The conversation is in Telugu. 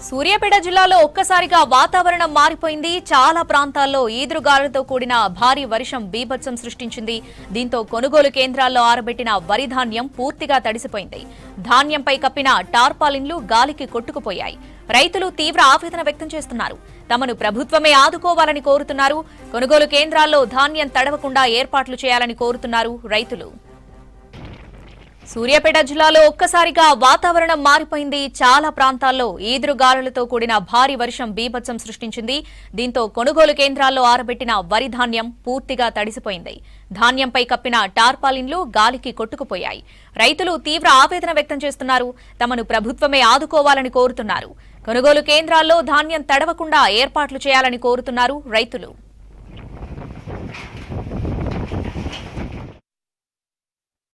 సూర్యాపేట జిల్లాలో ఒక్కసారిగా వాతావరణం మారిపోయింది. చాలా ప్రాంతాల్లో ఈదురుగాలులతో కూడిన భారీ వర్షం బీభత్సం సృష్టించింది. దీంతో కొనుగోలు కేంద్రాల్లో ఆరబెట్టిన వరి ధాన్యం పూర్తిగా తడిసిపోయింది. ధాన్యంపై కప్పిన టార్పాలిన్లు గాలికి కొట్టుకుపోయాయి. రైతులు తీవ్ర ఆవేదన వ్యక్తం చేస్తున్నారు. తమను ప్రభుత్వమే ఆదుకోవాలని కోరుతున్నారు. కొనుగోలు కేంద్రాల్లో ధాన్యం తడవకుండా ఏర్పాట్లు చేయాలని కోరుతున్నారు రైతులు. సూర్యాపేట జిల్లాలో ఒక్కసారిగా వాతావరణం మారిపోయింది. చాలా ప్రాంతాల్లో ఈదురుగాలులతో కూడిన భారీ వర్షం బీభత్సం సృష్టించింది. దీంతో కొనుగోలు కేంద్రాల్లో ఆరబెట్టిన వరి ధాన్యం పూర్తిగా తడిసిపోయింది. ధాన్యంపై కప్పిన టార్పాలిన్లు గాలికి కొట్టుకుపోయాయి. రైతులు తీవ్ర ఆవేదన వ్యక్తం చేస్తున్నారు. తమను ప్రభుత్వమే ఆదుకోవాలని కోరుతున్నారు. కొనుగోలు కేంద్రాల్లో ధాన్యం తడవకుండా ఏర్పాట్లు చేయాలని కోరుతున్నారు రైతులు.